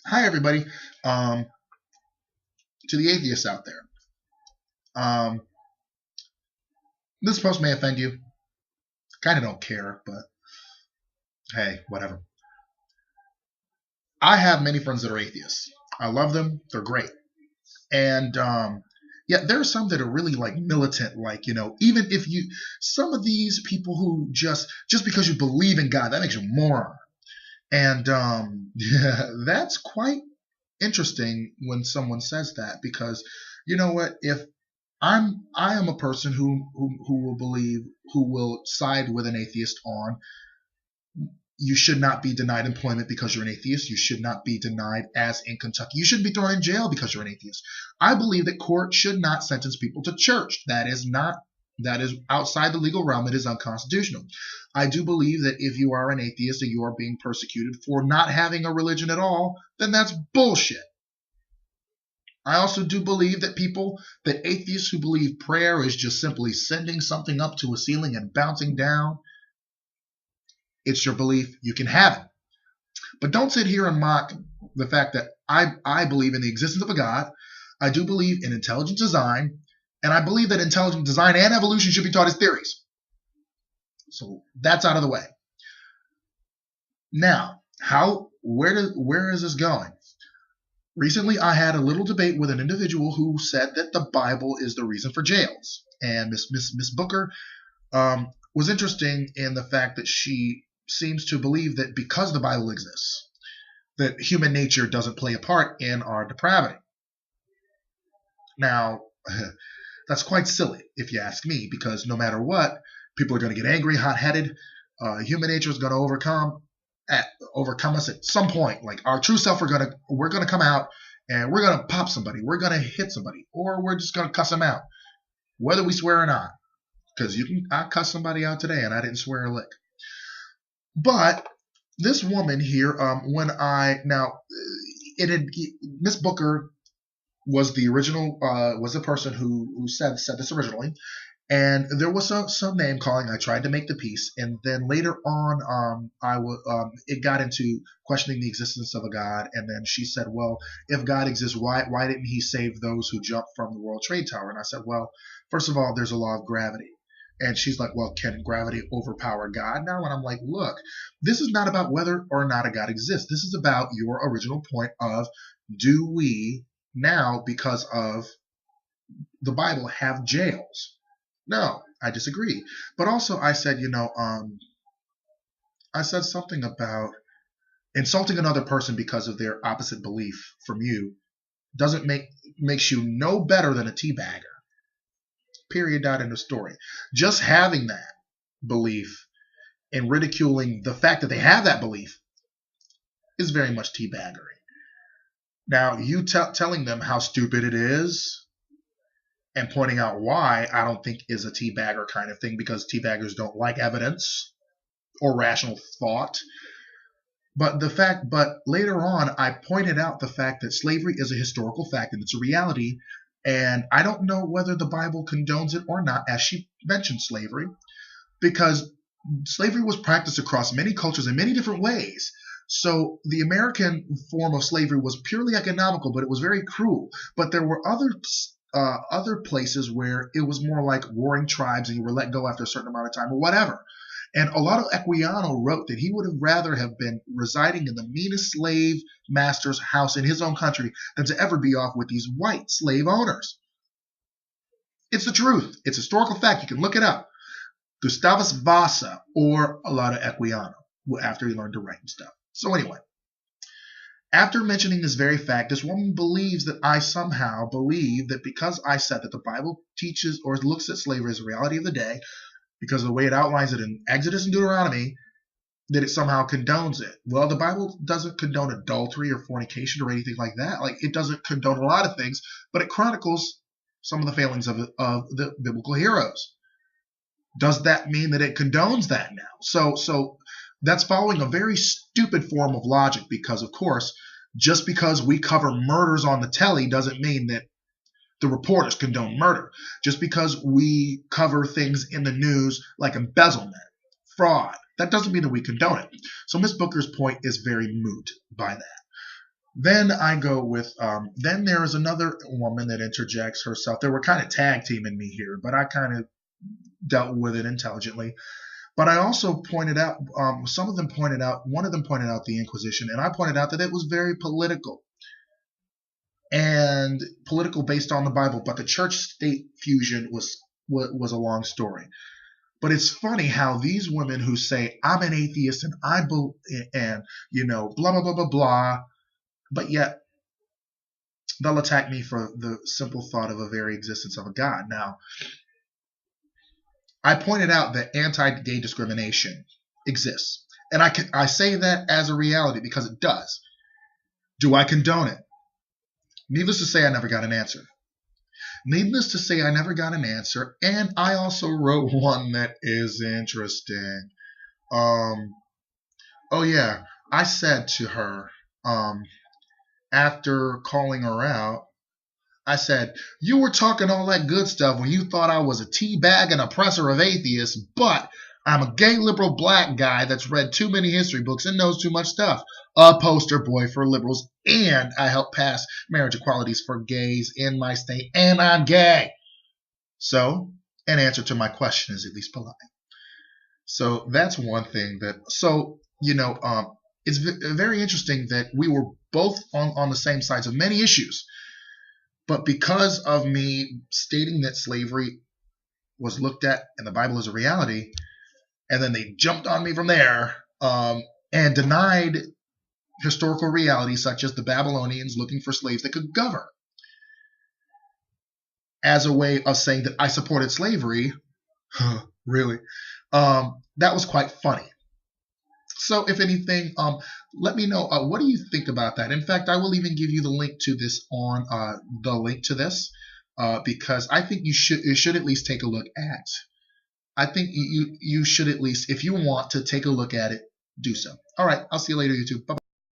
Hi, everybody. Um, to the atheists out there, um, this post may offend you. Kind of don't care, but hey, whatever. I have many friends that are atheists. I love them. They're great. And yeah, there are some that are really like militant, like, even if you, some of these people who just because you believe in God, that makes you a moron. And yeah, that's quite interesting when someone says that because you know what? If I am a person who will believe who will side with an atheist on you should not be denied employment because you're an atheist. You should not be denied, as in Kentucky. You shouldn't be thrown in jail because you're an atheist. I believe that court should not sentence people to church. That is outside the legal realm. It is unconstitutional. I do believe that if you are an atheist and you are being persecuted for not having a religion at all, then that's bullshit. I also do believe that atheists who believe prayer is just simply sending something up to a ceiling and bouncing down, it's your belief, you can have it. But don't sit here and mock the fact that I believe in the existence of a God. I do believe in intelligent design, and I believe that intelligent design and evolution should be taught as theories. So that's out of the way. Now, where is this going? Recently, I had a little debate with an individual who said that the Bible is the reason for jails, and Miss Booker was interesting in the fact that she seems to believe that because the Bible exists, that human nature doesn't play a part in our depravity. Now, that's quite silly if you ask me, because no matter what, people are going to get angry, hot-headed. Human nature is going to overcome us at some point. Like our true self, we're gonna come out and we're gonna pop somebody, we're gonna hit somebody, or we're just gonna cuss them out, whether we swear or not. Because I cuss somebody out today and I didn't swear a lick. But this woman here, Miss Booker was the original, was the person who said this originally. And there was some name calling. I tried to make the peace, and then later on, it got into questioning the existence of a God. And then she said, "Well, if God exists, why didn't He save those who jumped from the World Trade Tower?" And I said, "Well, first of all, there's a law of gravity." And she's like, "Well, can gravity overpower God now?" And I'm like, "Look, this is not about whether or not a God exists. This is about your original point of, do we now, because of the Bible, have jails?" No, I disagree. But also, I said, I said something about insulting another person because of their opposite belief from you doesn't makes you no better than a teabagger. Period. Dot. End of story. Just having that belief and ridiculing the fact that they have that belief is very much teabaggery. Now, you telling them how stupid it is and pointing out why, I don't think is a teabagger kind of thing, because teabaggers don't like evidence or rational thought. But later on, I pointed out the fact that slavery is a historical fact and it's a reality. And I don't know whether the Bible condones it or not, as she mentioned slavery, because slavery was practiced across many cultures in many different ways. So the American form of slavery was purely economical, but it was very cruel. But there were other places where it was more like warring tribes and you were let go after a certain amount of time or whatever. And Olaudah Equiano wrote that he would have rather have been residing in the meanest slave master's house in his own country than to ever be off with these white slave owners. It's the truth. It's a historical fact. You can look it up. Gustavus Vasa or Olaudah Equiano, after he learned to write and stuff. So anyway, after mentioning this very fact, this woman believes that I somehow believe that because I said that the Bible teaches or looks at slavery as a reality of the day, because of the way it outlines it in Exodus and Deuteronomy, that it somehow condones it. Well, the Bible doesn't condone adultery or fornication or anything like that. Like, it doesn't condone a lot of things, but it chronicles some of the failings of the biblical heroes. Does that mean that it condones that now? So that's following a very stupid form of logic, because, of course, just because we cover murders on the telly doesn't mean that the reporters condone murder. Just because we cover things in the news like embezzlement, fraud, that doesn't mean that we condone it. So Miss Booker's point is very moot by that. Then I go with, then there is another woman that interjects herself. They were kind of tag teaming me here, but I kind of dealt with it intelligently. But I also pointed out, some of them pointed out, one of them pointed out the Inquisition, and I pointed out that it was very political and political based on the Bible. But the church-state fusion was a long story. But it's funny how these women who say I'm an atheist and and blah blah blah blah blah, but yet they'll attack me for the simple thought of a very existence of a God. Now, I pointed out that anti-gay discrimination exists, and I say that as a reality because it does. Do I condone it? Needless to say, I never got an answer. Needless to say, I never got an answer, and I also wrote one that is interesting. Oh yeah, I said to her, after calling her out, I said, you were talking all that good stuff when you thought I was a teabag and oppressor of atheists, but I'm a gay liberal black guy that's read too many history books and knows too much stuff. A poster boy for liberals, and I help pass marriage equalities for gays in my state, and I'm gay. So, an answer to my question is at least polite. So that's one thing it's very interesting that we were both on the same sides of many issues. But because of me stating that slavery was looked at in the Bible as a reality, and then they jumped on me from there and denied historical reality such as the Babylonians looking for slaves that could govern as a way of saying that I supported slavery, really, that was quite funny. So if anything, let me know what do you think about that. In fact, I will even give you the link to this on because I think you should at least take a look at. I think you should at least, if you want to take a look at it, do so. All right, I'll see you later, YouTube. Bye.